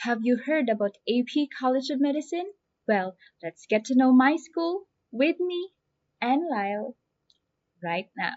Have you heard about AP College of Medicine? Well, let's get to know my school with me and Lyle right now.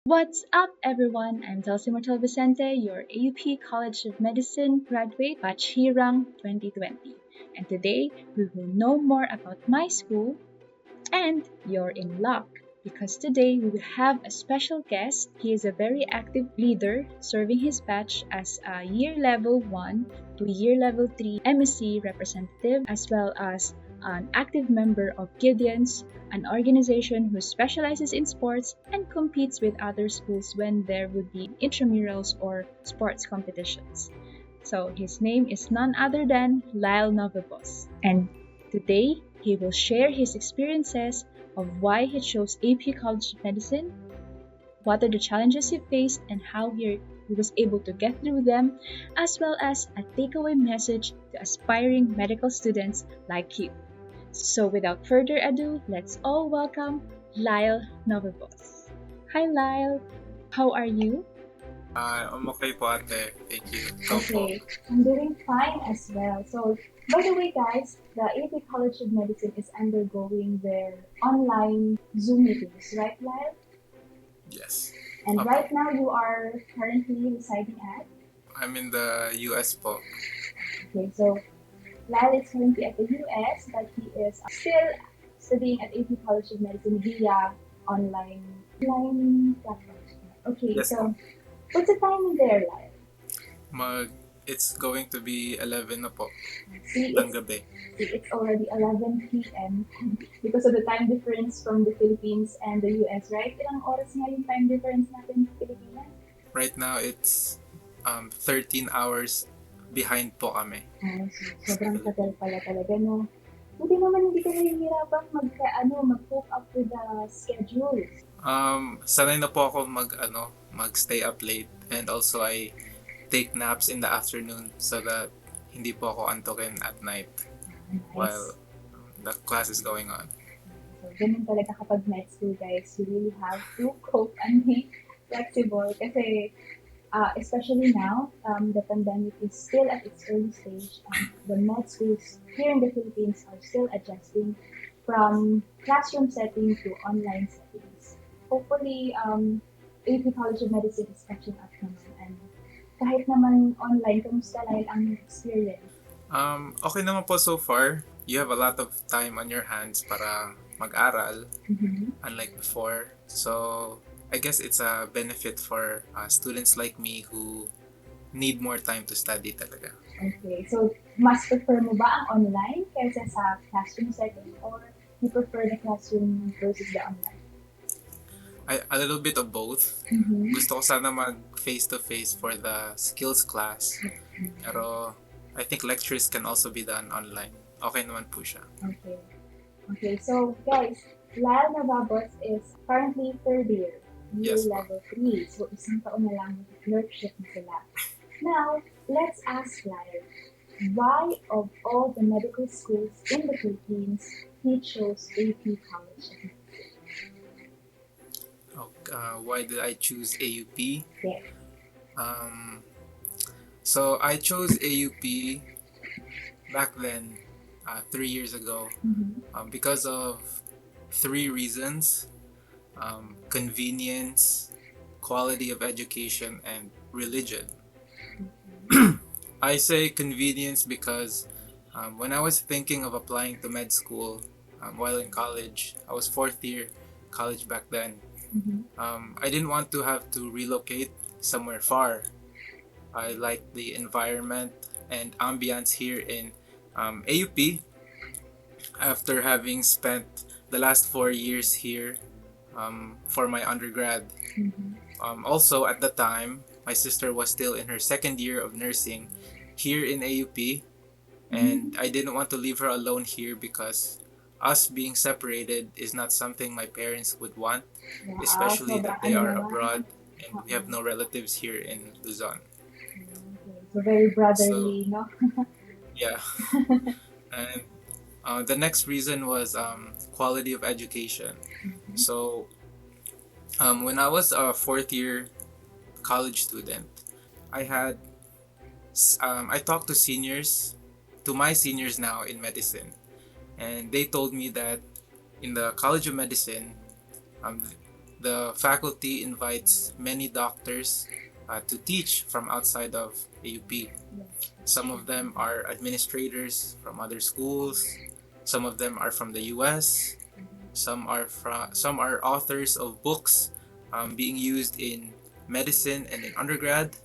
What's up, everyone? I'm Dulce Mortal Vicente, your AUP College of Medicine graduate, batch Hirang 2020. And today, we will know more about my school, and you're in luck because today we will have a special guest. He is a very active leader serving his batch as a year level 1 to year level 3 MSc representative, as well as an active member of Gideons, an organization who specializes in sports and competes with other schools when there would be intramurals or sports competitions. So his name is none other than Lyle Novabos. And today he will share his experiences of why he chose AP College of Medicine, what are the challenges he faced, and how he was able to get through them, as well as a takeaway message to aspiring medical students like you. So without further ado, let's all welcome Lyle Novabos. Hi Lyle, how are you? I'm okay po ate. Thank you. Ikaw po. Okay, I'm doing fine as well. So, by the way, guys, the AP College of Medicine is undergoing their online Zoom meetings, right, Lyle? Yes. And Opo. right now, you are currently residing at. I'm in the US po. Okay, so Lyle is currently at the US, but he is still studying at AP College of Medicine via online platforms. Okay, Yes po. so what's the timing there, Lyle? It's going to be 11 na po See, ng it's gabi. it's already 11 p.m. because of the time difference from the Philippines and the US, right? Ilang oras nga yung time difference natin sa Pilipinas? Right now it's 13 hours behind po kami. So, sobrang tagal pala talaga, no? Buti naman hindi ka nahihirapang mag-cope up with the schedule. Sanay na po ako mag-stay up late, and also I take naps in the afternoon so that hindi po ako antokin at night while Nice. the class is going on. So, ganun talaga kapag med school, guys. You really have to cope and be flexible kasi especially now, the pandemic is still at its early stage, and the med schools here in the Philippines are still adjusting from classroom setting to online settings. Hopefully, AP College of Medicine is catching up naman. And kahit naman online, kamusta lang ang experience? Okay naman po so far. You have a lot of time on your hands para mag-aral, unlike before. So, I guess it's a benefit for students like me who need more time to study talaga. Okay, so mas prefer mo ba ang online kaysa sa classroom setting, or you prefer the classroom versus the online? A little bit of both. Gusto ko sana mag face-to-face for the skills class. Pero I think lectures can also be done online. Okay naman po siya. Okay. Okay, so guys, Lyle Novabos is currently third year Yes po. level 3. So isang taon na lang clerkship na sila. Now, let's ask Lyle, why of all the medical schools in the Philippines, he chose AP College? Why did I choose AUP? Yes. So I chose AUP back then, 3 years ago, because of three reasons: convenience, quality of education, and religion. I say convenience because when I was thinking of applying to med school while in college, I was fourth year college back then. I didn't want to have to relocate somewhere far. I liked the environment and ambience here in AUP after having spent the last 4 years here for my undergrad. Also, at the time, my sister was still in her second year of nursing here in AUP, and I didn't want to leave her alone here because us being separated is not something my parents would want, especially that they are abroad and we have no relatives here in Luzon. So very So brotherly, no? yeah, and the next reason was quality of education. So when I was a fourth year college student, I had I talked to seniors, to my seniors now in medicine, and they told me that in the College of Medicine, um, the faculty invites many doctors to teach from outside of AUP. Some of them are administrators from other schools. Some of them are from the US. Some are authors of books being used in medicine and in undergrad.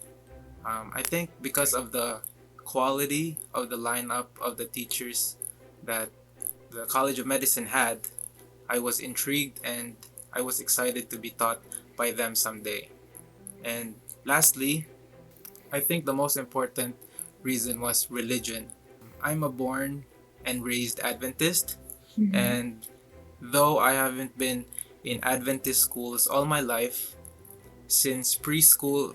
I think because of the quality of the lineup of the teachers that the College of Medicine had, I was intrigued and I was excited to be taught by them someday. And lastly, I think the most important reason was religion. I'm a born and raised Adventist, and though I haven't been in Adventist schools all my life, since preschool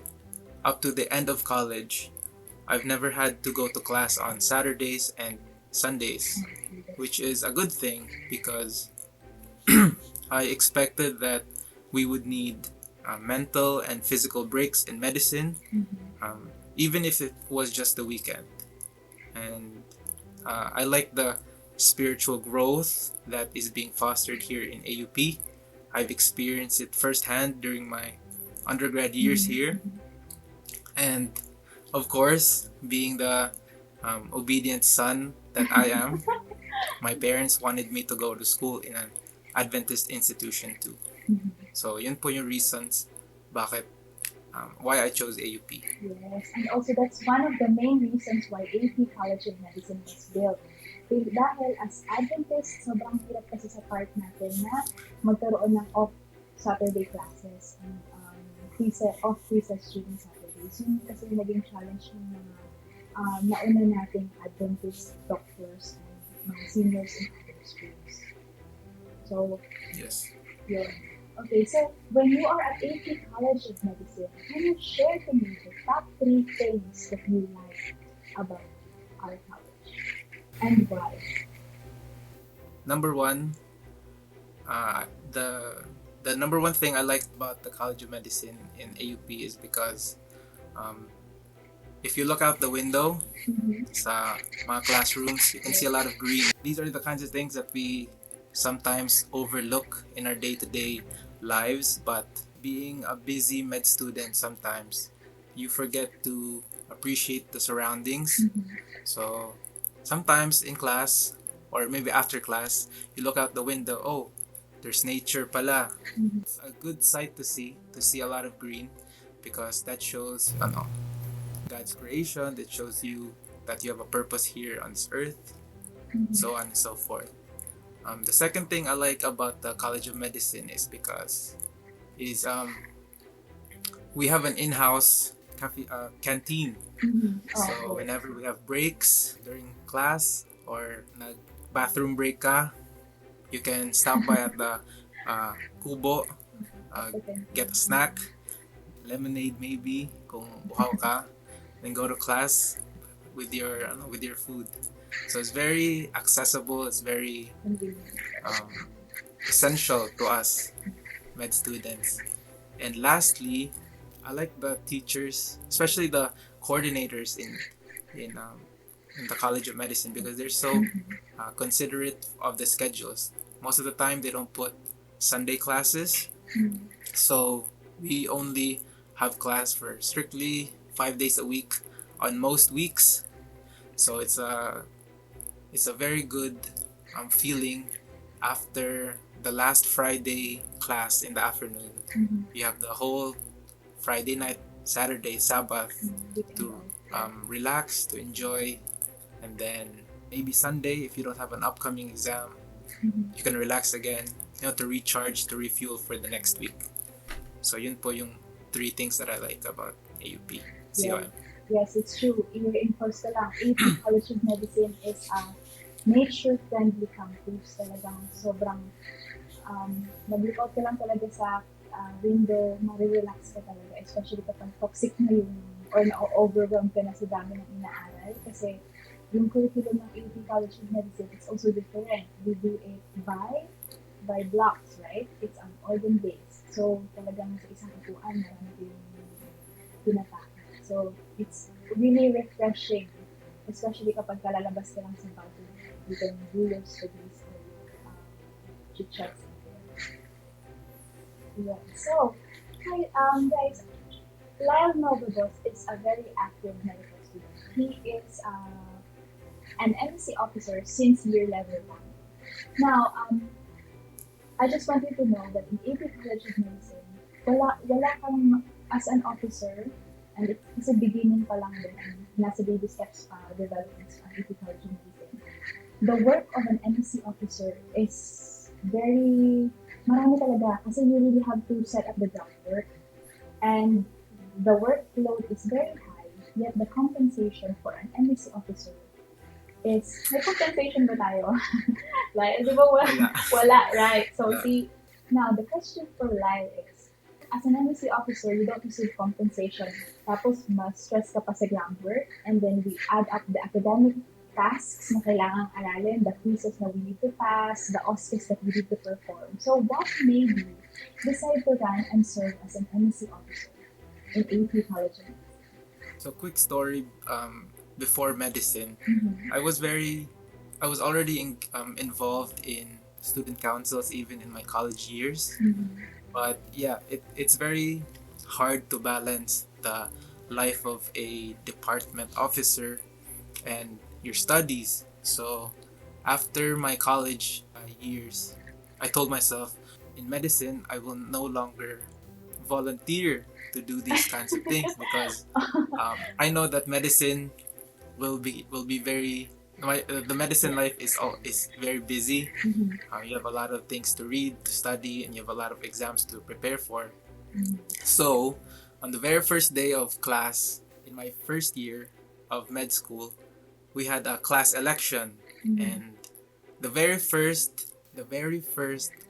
up to the end of college, I've never had to go to class on Saturdays and Sundays, which is a good thing because I expected that we would need mental and physical breaks in medicine, even if it was just the weekend. And I like the spiritual growth that is being fostered here in AUP. I've experienced it firsthand during my undergrad years here. And of course, being the obedient son that I am, my parents wanted me to go to school in an Adventist institution too. So yun po yung reasons bakit why I chose AUP. Yes, and also that's one of the main reasons why AP College of Medicine was built. Dahil as Adventist, sobrang hirap kasi sa part natin na magkaroon ng off Saturday classes and off recess during Saturdays. Yun kasi yung naging challenge ng mga nauna nating Adventist doctors and mga seniors in other schools. So, Yes. yun. Okay, so when you are at AP College of Medicine, can you share to me the top 3 things that you like about our college and why? Number one, the number one thing I liked about the College of Medicine in AUP is because if you look out the window sa mga classrooms, you can see a lot of green. These are the kinds of things that we sometimes overlook in our day-to-day lives, but being a busy med student, sometimes you forget to appreciate the surroundings. So sometimes in class or maybe after class, you look out the window, oh, there's nature pala. It's a good sight to see a lot of green because that shows God's creation, that shows you that you have a purpose here on this earth, so on and so forth. The second thing I like about the College of Medicine is because we have an in-house canteen. So whenever we have breaks during class or bathroom break ka, you can stop by at the kubo, get a snack, lemonade maybe kung buhaw ka, then go to class with your food. So it's very accessible. It's very essential to us med students. And lastly, I like the teachers, especially the coordinators in the College of Medicine because they're so considerate of the schedules. Most of the time, they don't put Sunday classes, so we only have class for strictly 5 days a week on most weeks. So it's a very good feeling after the last Friday class in the afternoon. You have the whole Friday night, Saturday, Sabbath to relax, to enjoy, and then maybe Sunday if you don't have an upcoming exam, you can relax again, to recharge, to refuel for the next week. So yun po yung 3 things that I like about AUP. COM. Yes, it's true. I-reinforce ko lang, AP College of Medicine is a nature-friendly campus. Talagang sobrang mag-look out ka lang talaga sa window, ma-relax ka talaga, especially kapag toxic na yung or na-overwhelm ka na sa dami ng inaaral kasi yung curriculum ng AUP College of Medicine is also different. We do it by blocks, right? It's an organ based. So talagang sa isang upuan marami yung tinatake. So it's really refreshing, especially kapag kalalabas ka lang sa bathroom. You can do your studies or chit-chats. Yeah. So, hi, guys, Lyle Novabos is a very active medical student. He is an MSC officer since year level 1. Now, I just wanted to know that in AP College of Medicine, wala kang, as an officer, and it's a beginning pa lang din, and nasa baby steps pa, developments pa, AP College of Medicine. The work of an MSC officer is marami talaga, kasi you really have to set up the groundwork. And the workload is very high, yet the compensation for an MSC officer is, may compensation ba tayo? Like, di ba wala, right? So, see, now the question for Lyle is, as an MSC officer, you don't receive compensation. Tapos, mas stress ka pa sa groundwork, and then we add up the academic tasks na kailangang aralin, the quizzes na we need to pass, the OSCEs that we need to perform. So, what made you decide to run and serve as an MSC officer in AP College of Medicine? So, quick story. Before medicine, I was already involved in student councils even in my college years. But yeah, it's very hard to balance the life of a department officer and your studies. So after my college years, I told myself, in medicine, I will no longer volunteer to do these kinds of things because I know that medicine will be very the medicine life is very busy. You have a lot of things to read, to study, and you have a lot of exams to prepare for. So on the very first day of class in my first year of med school, we had a class election, and the very first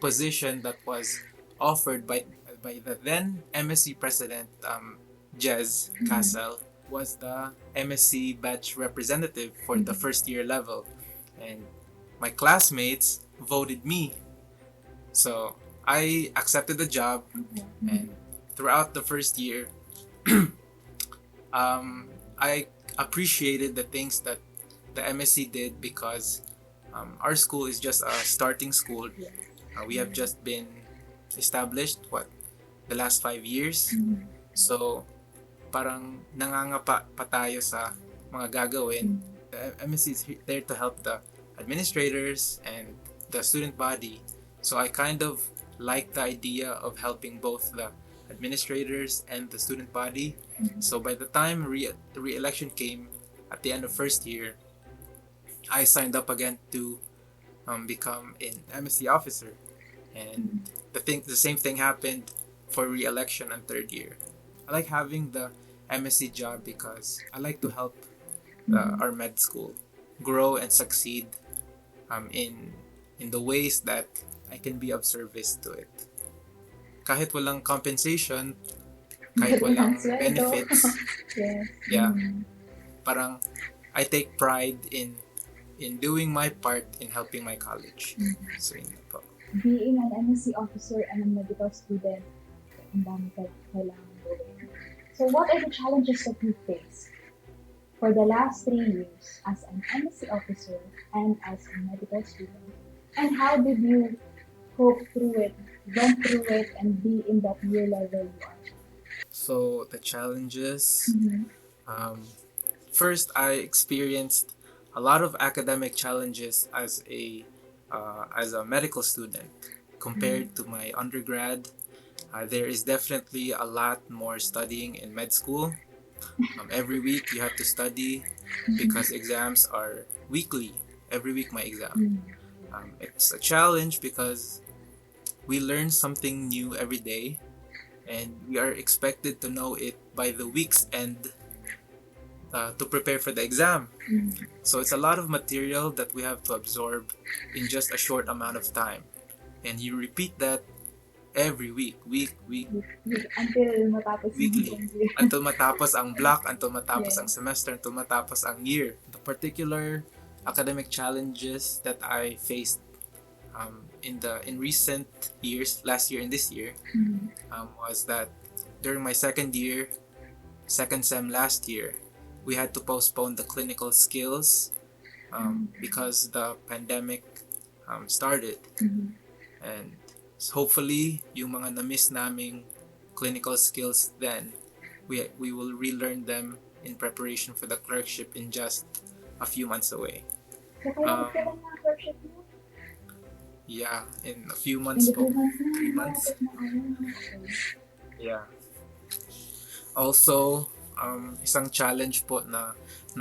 position that was offered by the then MSC president, Jez Castle, was the MSC batch representative for the first year level, and my classmates voted me. So I accepted the job, and throughout the first year, I appreciated the things that the MSC did because our school is just a starting school. We have just been established the last 5 years. So parang nangangapa pa tayo sa mga gagawin. The MSC is there to help the administrators and the student body. So I kind of like the idea of helping both the administrators and the student body. So by the time the re-election came at the end of first year, I signed up again to become an MSC officer. And the same thing happened for re-election on third year. I like having the MSC job because I like to help our med school grow and succeed in the ways that I can be of service to it. Kahit walang compensation, kahit walang benefits, yeah, parang I take pride in doing my part in helping my college. So yun na po. Being an MSC officer and a medical student, ang dami kailangan gawin. So what are the challenges that you faced for the last 3 years as an MSC officer and as a medical student? And how did you cope through it, went through it, and be in that year level you are? So the challenges, first I experienced a lot of academic challenges as a medical student compared to my undergrad. There is definitely a lot more studying in med school. Every week you have to study because exams are weekly. Every week my exam. It's a challenge because we learn something new every day, and we are expected to know it by the week's end to prepare for the exam. So it's a lot of material that we have to absorb in just a short amount of time, and you repeat that every week, Until matapos weekly. yung year. Until matapos ang block, until matapos Yes. ang semester, until matapos ang year. The particular academic challenges that I faced in recent years, last year and this year, was that during my second sem last year, we had to postpone the clinical skills because the pandemic started. And hopefully, yung mga na-miss naming clinical skills then, we will relearn them in preparation for the clerkship in just a few months away. Yeah, in a few months po. 3 months. Yeah. Also, isang challenge po na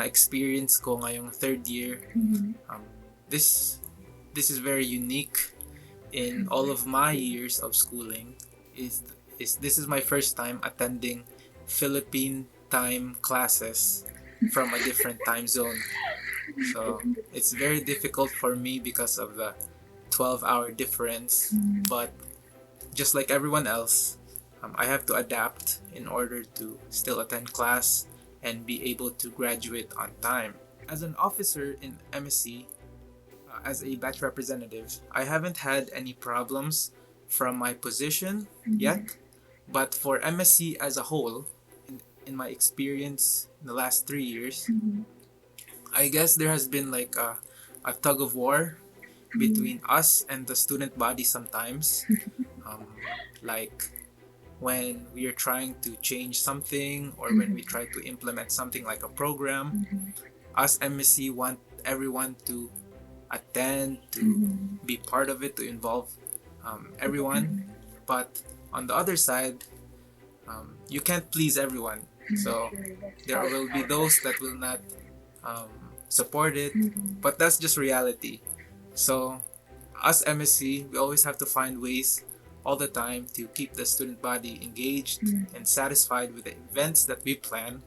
experience ko ngayong third year. This is very unique in all of my years of schooling. This is my first time attending Philippine time classes from a different time zone. So it's very difficult for me because of the 12-hour difference. But just like everyone else, I have to adapt in order to still attend class and be able to graduate on time. As an officer in MSC, as a batch representative, I haven't had any problems from my position yet. But for MSC as a whole, in my experience in the last 3 years, I guess there has been like a tug of war between us and the student body sometimes. Like when we are trying to change something or when we try to implement something like a program, us MSC want everyone to attend, to be part of it, to involve everyone. But on the other side, you can't please everyone. So there will be those that will not support it, but that's just reality. So us MSC, we always have to find ways all the time to keep the student body engaged and satisfied with the events that we plan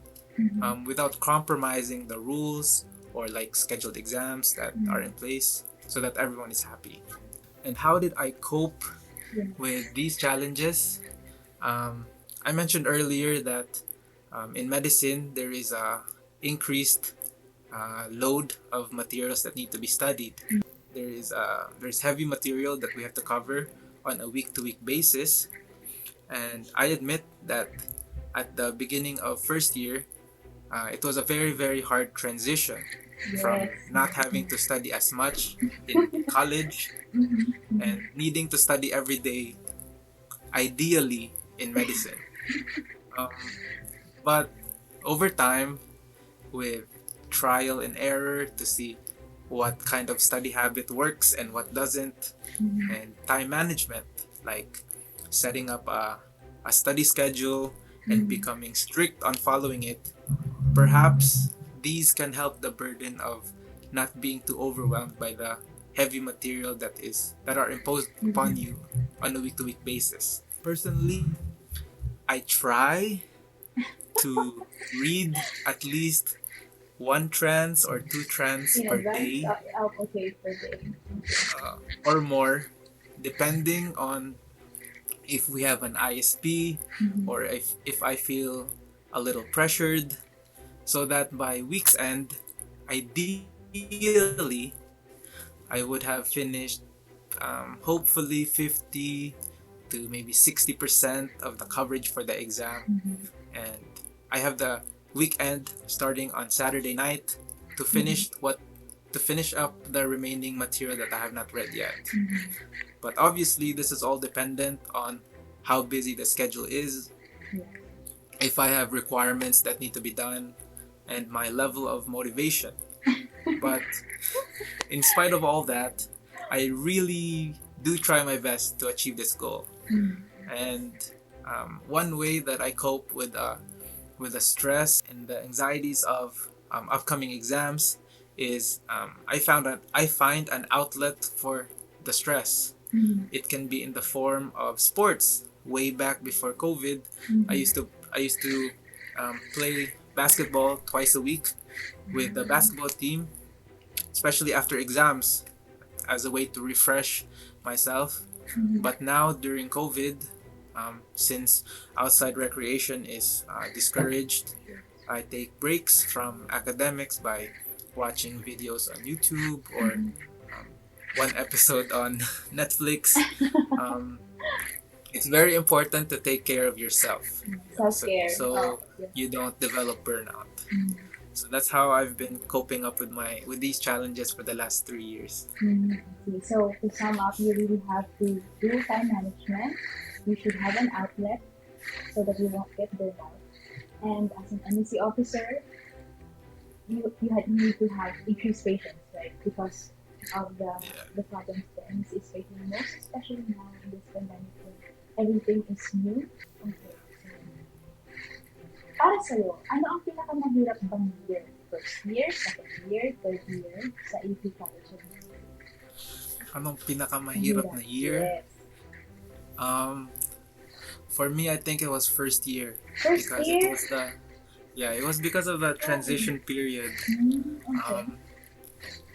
without compromising the rules or like scheduled exams that are in place so that everyone is happy. And how did I cope with these challenges? I mentioned earlier that in medicine there is a increased load of materials that need to be studied. There's heavy material that we have to cover on a week-to-week basis, and I admit that at the beginning of first year, it was a very, very hard transition from not having to study as much in college and needing to study every day, ideally in medicine. But over time, with trial and error to see what kind of study habit works and what doesn't, and time management, like setting up a study schedule and becoming strict on following it, perhaps these can help the burden of not being too overwhelmed by the heavy material that are imposed upon you on a week-to-week basis. Personally, I try to read at least 1 trans or 2 trans per day or more, depending on if we have an ISP or if I feel a little pressured, so that by week's end, ideally, I would have finished hopefully 50 to maybe 60% of the coverage for the exam. And I have the weekend starting on Saturday night to finish up the remaining material that I have not read yet. But obviously, this is all dependent on how busy the schedule is, if I have requirements that need to be done, and my level of motivation. But in spite of all that, I really do try my best to achieve this goal. And one way that I cope with the stress and the anxieties of upcoming exams is I find an outlet for the stress. It can be in the form of sports. Way back before COVID, I used to play basketball twice a week with the basketball team, especially after exams, as a way to refresh myself. But now during COVID, since outside recreation is discouraged, I take breaks from academics by watching videos on YouTube or one episode on Netflix. Um, it's very important to take care of yourself, Self-care. so Yes. you don't develop burnout. So that's how I've been coping up with these challenges for the last 3 years. Okay. So to sum up, you really have to do time management. You should have an outlet so that you won't get burned out. And as an MSC officer, you need to have increased patience, right? Because of the problems the MSC is facing most, especially now in this pandemic where everything is new. Okay. So, para sa'yo, ano ang pinakamahirap bang year? First year, second year, third year sa AP College of Medicine? Anong pinakamahirap na year? Yes. For me, I think it was first year. First because year? it was because of the transition period. Okay.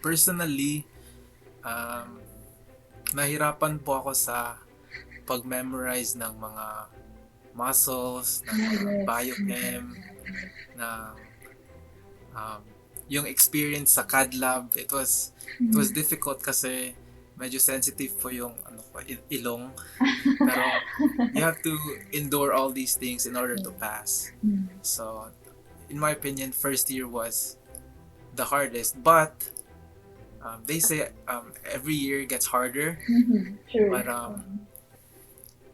Personally, nahirapan po ako sa pag-memorize ng mga muscles, ng mga biochem, ng yung experience sa CAD lab. It was difficult kasi medyo sensitive po yung ilong. Pero you have to endure all these things in order to pass. So, in my opinion, first year was the hardest. But they say every year gets harder. True. But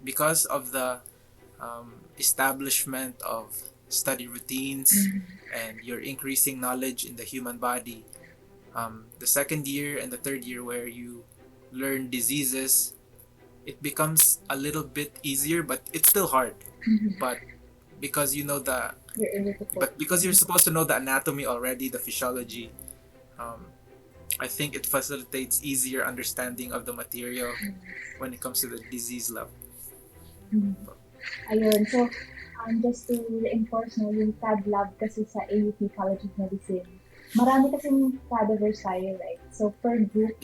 because of the establishment of study routines and your increasing knowledge in the human body, the second year and the third year where you learn diseases, it becomes a little bit easier, but it's still hard. But because you know because you're supposed to know the anatomy already, the physiology, I think it facilitates easier understanding of the material when it comes to the disease level. Ayun, so just to reinforce yung CAD lab kasi sa AUP College of Medicine, marami kasing cadavers tayo, right? So per group,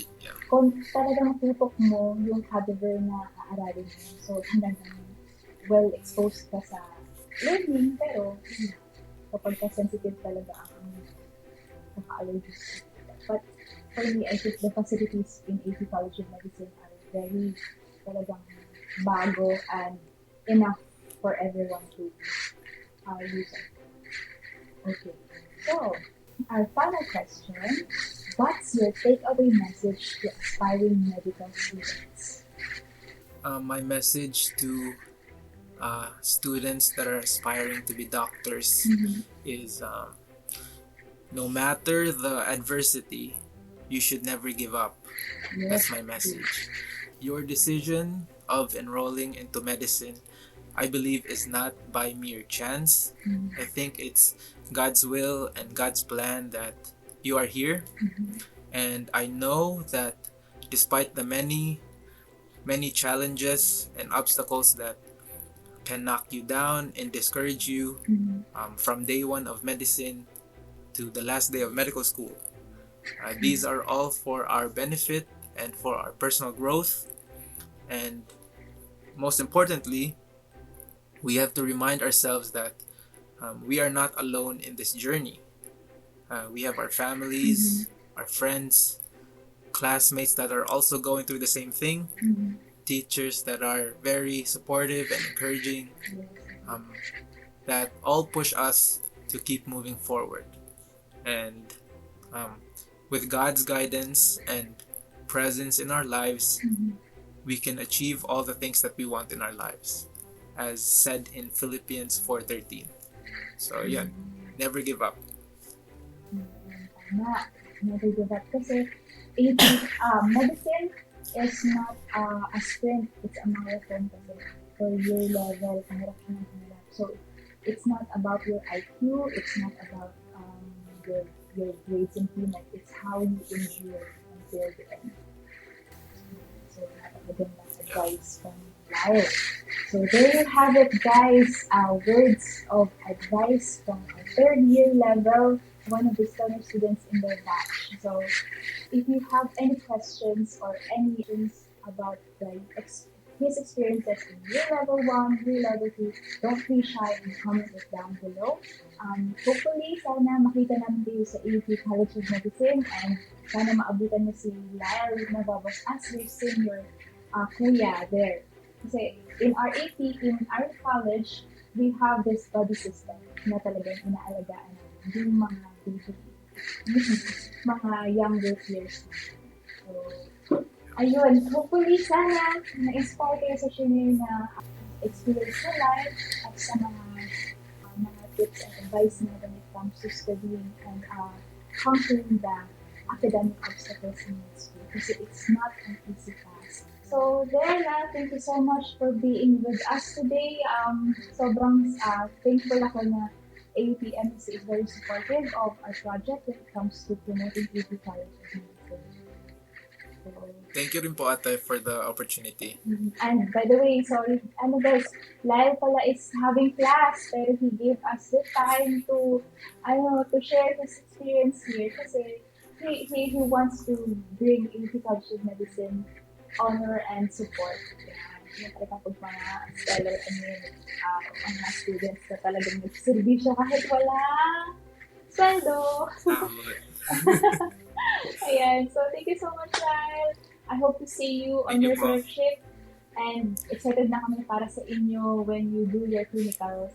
kung talagang tutok mo yung cadaver na aaralin mo, so hanggang well exposed ka sa learning, pero kapag ka-sensitive talaga ang kaka-allergies. But for me, I think the facilities in AP College of Medicine are very talagang bago and enough for everyone to use it. Okay, so our final question, what's your takeaway message to aspiring medical students? My message to students that are aspiring to be doctors is no matter the adversity, you should never give up. Yes. That's my message. Your decision of enrolling into medicine, I believe, is not by mere chance. I think it's God's will and God's plan that you are here. And I know that despite the many challenges and obstacles that can knock you down and discourage you from day one of medicine to the last day of medical school, these are all for our benefit and for our personal growth. And most importantly, we have to remind ourselves that we are not alone in this journey. We have our families, our friends, classmates that are also going through the same thing, teachers that are very supportive and encouraging, that all push us to keep moving forward. And with God's guidance and presence in our lives, we can achieve all the things that we want in our lives, as said in Philippians 4:13. So yeah, never give up. Never give up kasi medicine is not a sprint, it's a marathon kasi for your level, pangarap ka ng pangarap. So it's not about your IQ, it's not about your grades and PMET, it's how you endure until the end. So napakagandang advice from Lyle. So there you have it, guys. Words of advice from our third year level, one of the stellar students in their batch. So if you have any questions or any questions about his experiences in year level 1, year level 2. Don't be shy and comment it down below. Hopefully, sana makita namin kayo sa AUP College of Medicine and sana maabutan niyo si Lyle Novabos as your senior kuya there. Kasi in our AP, in our college, we have this body system na talagang inaalagaan namin yung mga baby, mga younger peers. So, ayun, hopefully sana na-inspire kayo sa senior na experience sa life at sa mga tips and advice na when it comes to studying and conquering the academic obstacles in school kasi it's not an easy task. So there na, thank you so much for being with us today. Sobrang thankful ako na AUP MSC is very supportive of our project when it comes to promoting AUP College of Medicine. Thank you rin po ate for the opportunity. And by the way, sorry, guys, Lyle pala is having class, pero he gave us the time to share his experience here kasi he wants to bring AUP College of Medicine honor and support. Yung talagang pag mga stellar mga students na talagang nagservisyo kahit walang sweldo. Ayan, so thank you so much, Lyle. I hope to see you on your fellowship and excited na kami para sa inyo when you do your clinical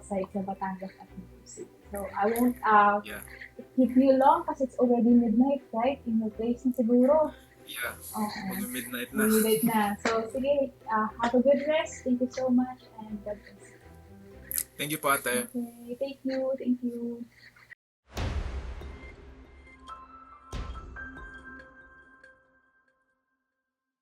site sa Batangas at City. So I won't keep you long kasi it's already midnight, right? In your place na siguro. Yeah, midnight na. Midnight na. So sige, have a good rest. Thank you so much and God bless you. Thank you po ate. Okay, thank you.